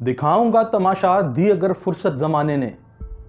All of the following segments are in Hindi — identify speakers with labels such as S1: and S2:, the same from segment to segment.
S1: दिखाऊंगा तमाशा दी अगर फुर्सत जमाने ने,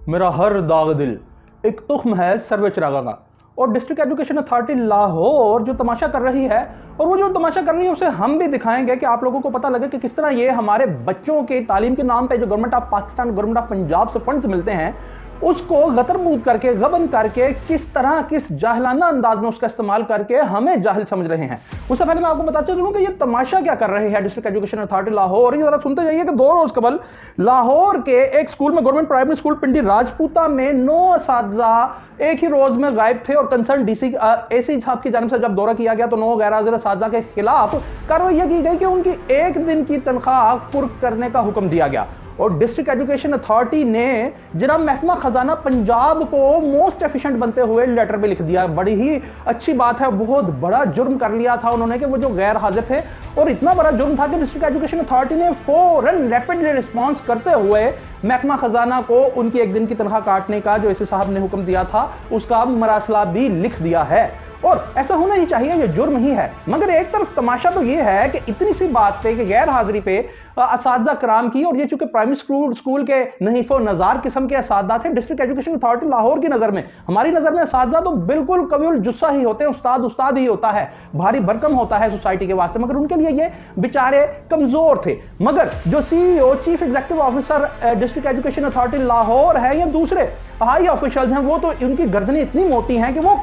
S1: मेरा हर दाग दिल एक तुख्म है सर्वे चिरागा का। और डिस्ट्रिक्ट एजुकेशन अथॉरिटी लाहौर जो तमाशा कर रही है, और वो जो तमाशा कर रही है उसे हम भी दिखाएंगे कि आप लोगों को पता लगे कि किस तरह ये हमारे बच्चों के तालीम के नाम पे जो government of Pakistan, government of Punjab से फंड्स मिलते हैं उसको गतरबूत करके, गबन करके, किस तरह, किस जाहिलाना अंदाज में उसका इस्तेमाल करके हमें जाहिल समझ रहे हैं। उससे पहले मैं आपको बताते चलूं कि ये तमाशा क्या कर रहे हैं डिस्ट्रिक्ट एजुकेशन अथॉरिटी लाहौर। ये जरा सुनते जाइए कि 2 रोज कबल लाहौर के एक स्कूल में, गवर्नमेंट प्राइमरी स्कूल पिंडी राजपूता में 9 असातिज़ा एक ही रोज में गायब थे और कंसर्न डीसी एसी साहब की जानिब से जब दौरा किया गया तो 9 गैर हाजिर असातिज़ा के खिलाफ कार्रवाई की गई कि उनकी 1 दिन की तनख्वाह कुर्क करने का हुक्म दिया गया। और डिस्ट्रिक्ट एजुकेशन अथॉरिटी ने जनाब महकमा खजाना पंजाब को मोस्ट एफिशिएंट बनते हुए लेटर भी लिख दिया। बड़ी ही अच्छी बात है, बहुत बड़ा जुर्म कर लिया था उन्होंने कि वो जो गैर हाजिर थे, और इतना बड़ा जुर्म था कि डिस्ट्रिक्ट एजुकेशन अथॉरिटी ने फौरन रैपिडली रिस्पॉन्स करते हुए महकमा खजाना को उनकी 1 दिन की तनख्वाह काटने का जो एसी साहब ने हुक्म दिया था उसका मरासला भी लिख दिया है। और ऐसा होना ही चाहिए, ये जुर्म ही है। मगर एक तरफ तमाशा तो ये है कि इतनी सी बात पे कि गैर हाजिरी पे असातिज़ा कराम की, और ये चूंकि प्राइमरी स्कूल के नहीफो नजार किस्म के असातिज़ा थे डिस्ट्रिक्ट एजुकेशन अथॉरिटी लाहौर की नज़र में, हमारी नज़र में असातिज़ा तो बिल्कुल कविउल जुस्सा ही होते हैं, उस्ताद ही होता है, भारी भरकम होता है सोसाइटी के वास्ते, मगर उनके लिए ये बेचारे कमज़ोर थे। मगर जो CEO, chief executive officer district education authority Lahore है या दूसरे हाई ऑफिशियल्स हैं, वो तो उनकी गर्दनें इतनी मोटी हैं कि वो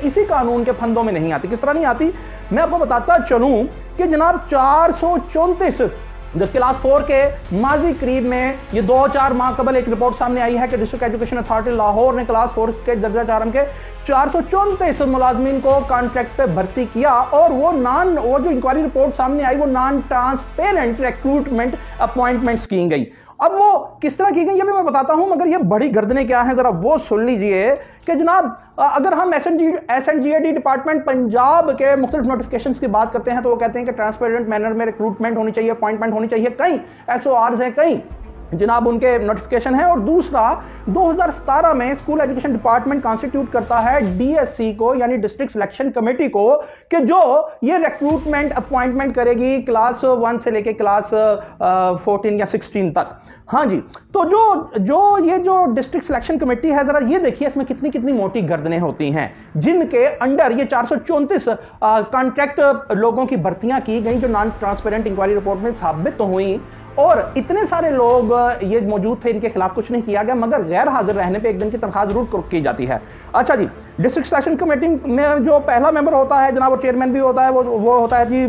S1: इसी कानून के फंदों में नहीं आती। किस तरह नहीं आती, मैं आपको बताता चलूं कि जनाब 434 जो क्लास 4 के माजी करीब में ये 2-4 माह कबल एक रिपोर्ट सामने आई है कि डिस्ट्रिक्ट एजुकेशन अथॉरिटी लाहौर ने क्लास 4 के दर्जा 4 के 434 मुलाजमीन को कॉन्ट्रैक्ट पे भर्ती किया, और वो जो इंक्वायरी रिपोर्ट सामने आई वो नॉन ट्रांसपेरेंट रिक्रूटमेंट अपॉइंटमेंट्स की गई। अब वो किस तरह की गई ये भी मैं बताता हूं, मगर ये बड़ी गर्दनें क्या हैं जरा वो सुन लीजिए कि जनाब अगर हम SNGAD डिपार्टमेंट पंजाब के मुख्तलिफ नोटिफिकेशंस की बात करते हैं तो वो कहते हैं कि ट्रांसपेरेंट मैनर में रिक्रूटमेंट होनी चाहिए, अपॉइंटमेंट होनी चाहिए, कई SORs हैं, कई जनाब उनके नोटिफिकेशन है। और दूसरा 2017 में स्कूल एजुकेशन डिपार्टमेंट कॉन्स्टिट्यूट करता है DSC को, यानी डिस्ट्रिक्ट सिलेक्शन कमेटी को, कि जो ये रिक्रूटमेंट अपॉइंटमेंट करेगी क्लास 1 से लेके क्लास 14 या 16 तक। हाँ जी, तो जो डिस्ट्रिक्ट सिलेक्शन कमेटी है, जरा ये देखिए इसमें कितनी कितनी मोटी गर्दनें होती हैं, जिनके अंडर ये 434 कॉन्ट्रैक्ट लोगों की भर्तियां की गई जो नॉन ट्रांसपेरेंट इंक्वायरी रिपोर्ट में साबित तो हुई, और इतने सारे लोग ये मौजूद थे, इनके खिलाफ कुछ नहीं किया गया, मगर गैर हाजिर रहने पे 1 दिन की तनख्वाह जरूर की जाती है। अच्छा जी, डिस्ट्रिक्ट सिलेक्शन कमेटी में जो पहला मेंबर होता है जनाब, और चेयरमैन भी होता है, वो होता है जी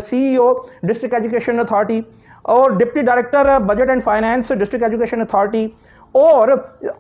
S1: CEO डिस्ट्रिक्ट एजुकेशन अथॉरिटी, और deputy director budget and finance district education authority, और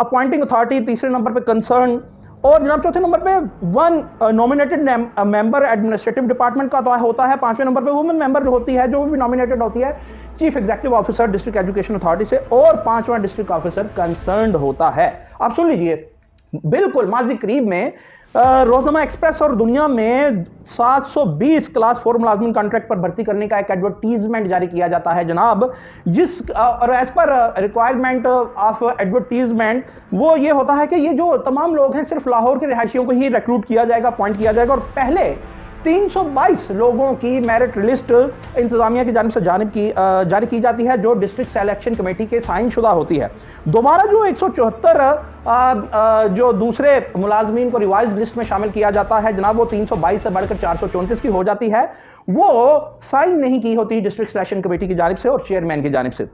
S1: अपॉइंटिंग अथॉरिटी तीसरे नंबर पे कंसर्न, और जनाब चौथे नंबर पे 1 नॉमिनेटेड मेंबर एडमिनिस्ट्रेटिव डिपार्टमेंट का तो होता है। 5वें नंबर पे वुमेन मेंबर जो होती है, जो भी नॉमिनेटेड होती है chief executive officer district education authority से, और 5वां डिस्ट्रिक्ट ऑफिसर कंसर्न्ड होता है। आप सुन लीजिए, बिल्कुल माजी करीब में रोजनामा एक्सप्रेस और दुनिया में 720 क्लास 4 मुलाजमीन कॉन्ट्रैक्ट पर भर्ती करने का एक एडवर्टीजमेंट जारी किया जाता है जनाब, और as per requirement of advertisement वो ये होता है कि ये जो तमाम लोग हैं सिर्फ लाहौर के रिहायशियों को ही रिक्रूट किया जाएगा, अपॉइंट किया जाएगा, और पहले 322 लोगों की मेरिट लिस्ट इंतजामिया की जानिब से जारी की जाती है, जो डिस्ट्रिक्ट सिलेक्शन कमेटी के साइन शुदा होती है। दोबारा जो 174 जो दूसरे मुलाजमीन को रिवाइज लिस्ट में शामिल किया जाता है जनाब, वो 322 से बढ़कर 434 की हो जाती है, वो साइन नहीं की होती डिस्ट्रिक्ट सिलेक्शन कमेटी की जानिब से और चेयरमैन की जानिब से।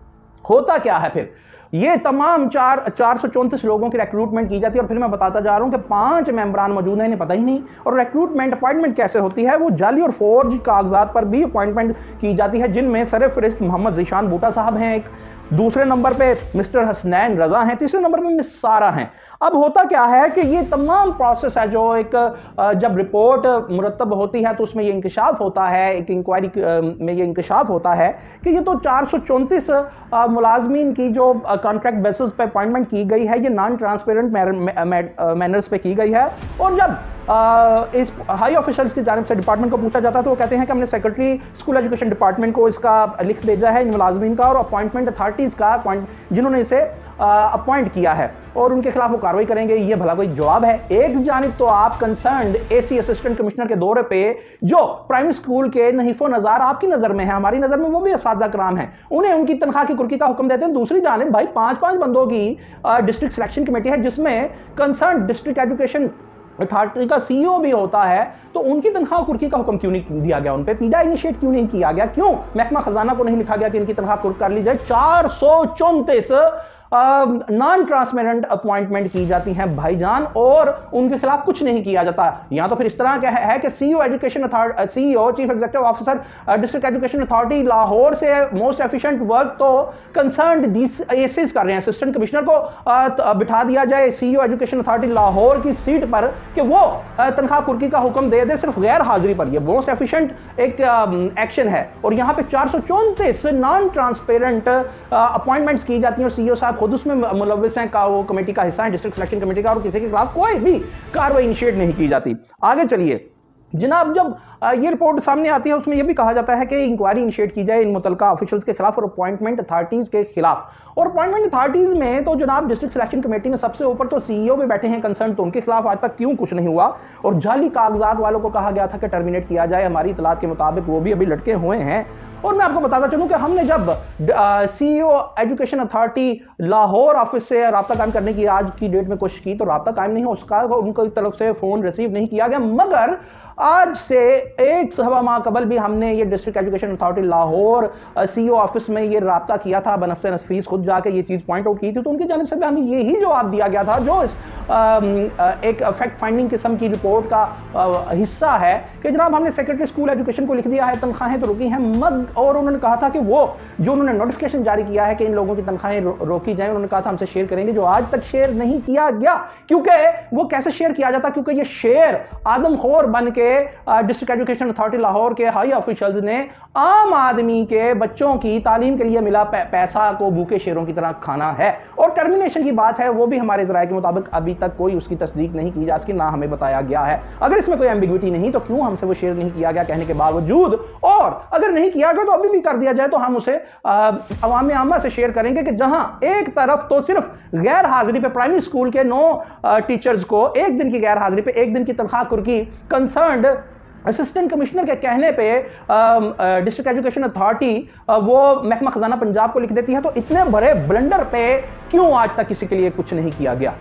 S1: होता क्या है फिर, ये तमाम 434 लोगों की रिक्रूटमेंट की जाती है, और फिर मैं बताता जा रहा हूं कि 5 मेंबरान मौजूद हैं, इन्हें पता ही नहीं। और रिक्रूटमेंट अपॉइंटमेंट कैसे होती है, वो जाली और फोर्ज कागजात पर भी अपॉइंटमेंट की जाती है, जिनमें सरफहरिस्त मोहम्मद ज़ीशान बूटा साहब हैं एक, दूसरे नंबर पे मिस्टर हसनैन रजा हैं, तीसरे नंबर पे मिस सारा हैं। अब होता क्या है कि ये तमाम प्रोसेस है जो एक जब रिपोर्ट मुरतब होती है तो उसमें ये इंकशाफ होता है, एक इंक्वायरी में ये इंकशाफ होता है कि ये तो 434 मुलाजमीन की जो कॉन्ट्रैक्ट बेसिस पे अपॉइंटमेंट की गई है, ये नॉन ट्रांसपेरेंट मैनर्स पे की गई है, और जब इस हाई ऑफिसर्स की जानिब से डिपार्टमेंट को पूछा जाता है तो वो कहते हैं कि हमने सेक्रेटरी स्कूल एजुकेशन डिपार्टमेंट को इसका लिख भेजा है इन मुलाजमीन का और अपॉइंटमेंट अथॉरिटीज़ का जिन्होंने इसे अपॉइंट किया है और उनके खिलाफ वो कार्रवाई करेंगे। ये भला कोई जवाब है? एक जानिब तो आप कंसर्न्ड एसी असिस्टेंट कमिश्नर के दौरे पे जो प्राइमरी स्कूल के नहीफो नज़ार आपकी नज़र में है, हमारी नज़र में वो भी असातिज़ा कराम है, उन्हें उनकी तनख्वाह की कुर्की का हुक्म देते हैं। दूसरी जानिब भाई 5-5 बंदों की डिस्ट्रिक्ट सिलेक्शन कमेटी है जिसमें कंसर्न डिस्ट्रिक्ट एजुकेशन अथॉरिटी का सीईओ भी होता है, तो उनकी तनख्वाह कुर्की का हुक्म क्यों नहीं दिया गया? उन पे पीडा इनिशिएट क्यों नहीं किया गया? क्यों महकमा खजाना को नहीं लिखा गया कि इनकी तनख्वाह कुर्क कर ली जाए? 434 नॉन ट्रांसपेरेंट अपॉइंटमेंट की जाती हैं भाईजान और उनके खिलाफ कुछ नहीं किया जाता। यहां तो फिर इस तरह का है कि CEO education authority, CEO chief executive officer district education authority Lahore से मोस्ट एफिशिएंट वर्क तो कंसर्न्ड डीएसएस कर रहे हैं। असिस्टेंट कमिश्नर को बिठा दिया जाए सीईओ एजुकेशन अथॉरिटी लाहौर की सीट पर कि वो तनख्वाह कुर्की का हुक्म दे दे सिर्फ गैर हाजिरी पर। ये मोस्ट एफिशिएंट एक एक्शन है और यहां पे 434 नॉन ट्रांसपेरेंट अपॉइंटमेंट्स की जाती हैं और सीईओ साहब खुद उसमें मुलव्विस हैं, का वो कमेटी का हिस्सा है, डिस्ट्रिक्ट सिलेक्शन कमेटी का, और किसी के खिलाफ कोई भी कार्रवाई इनिशिएट नहीं की जाती। आगे चलिए जनाब, जब ये रिपोर्ट सामने आती है उसमें यह भी कहा जाता है कि इंक्वायरी इनिशिएट की जाए इन मुतलका ऑफिशियल्स के खिलाफ और अपॉइंटमेंट अथॉरिटीज़ के खिलाफ। और अपॉइंटमेंट अथॉरिटीज़ में तो जनाब डिस्ट्रिक्ट सिलेक्शन कमेटी में सबसे ऊपर तो सीईओ भी बैठे हैं कंसर्न, तो उनके खिलाफ आज तक क्यों कुछ नहीं हुआ? और जाली कागजात वालों को कहा गया था कि टर्मिनेट किया जाए, हमारी इतलात के मुताबिक वो भी अभी लटके हुए हैं। और मैं आपको बताता चलूं कि हमने जब CEO education authority Lahore office से राब्ता कायम करने की आज की डेट में कोशिश की तो राब्ता कायम नहीं हो सका, उनकी तरफ से फ़ोन रिसीव नहीं किया गया। मगर आज से एक सवा माह कबल भी हमने ये district education authority Lahore CEO office में ये राब्ता किया था, बनफ्से नफीस खुद जाके ये चीज़ पॉइंट आउट की थी, तो उनकी जानिब से भी हमें यही जवाब दिया गया था जो इस एक फैक्ट फाइंडिंग किस्म की रिपोर्ट का हिस्सा है कि जनाब हमने सेक्रेटरी स्कूल एजुकेशन को लिख दिया है, तनख्वाहें तो रुकी हैं और उन्होंने कहा था कि वो जो उन्होंने नोटिफिकेशन जारी किया है कि इन लोगों की तनख्वाहें रोकी जाएं, उन्होंने कहा था हमसे शेयर करेंगे, जो आज तक शेयर नहीं किया गया। क्योंकि वो कैसे शेयर किया जाता? क्योंकि ये शेयर आदमखोर बन के डिस्ट्रिक्ट एजुकेशन अथॉरिटी लाहौर के हाई ऑफिशियल्स ने आम आदमी के बच्चों की तालीम के लिए मिला पैसा को भूखे शेरों की तरह खाना है। और टर्मिनेशन की बात है वो भी हमारे ज़राए के मुताबिक अभी तक कोई उसकी तस्दीक नहीं की जा सकी, ना हमें बताया गया है। अगर इसमें कोई एम्बिग्विटी नहीं तो क्यों हमसे वो शेयर नहीं किया गया कहने के बावजूद, और अगर नहीं किया गया तो अभी भी कर दिया जाए तो हम उसे अवाम आमा से शेयर करेंगे कि जहां एक तरफ तो सिर्फ गैर हाजिरी पे प्राइमरी स्कूल के 9 टीचर्स को एक दिन की गैर हाजिरी पे एक दिन की तनख्वाह कुर्की कंसर्न्ड असिस्टेंट कमिश्नर के कहने पे डिस्ट्रिक्ट एजुकेशन अथॉरिटी वो महकमा खजाना पंजाब को लिख देती है, तो इतने बड़े ब्लंडर पे क्यों आज तक किसी के लिए कुछ नहीं किया गया?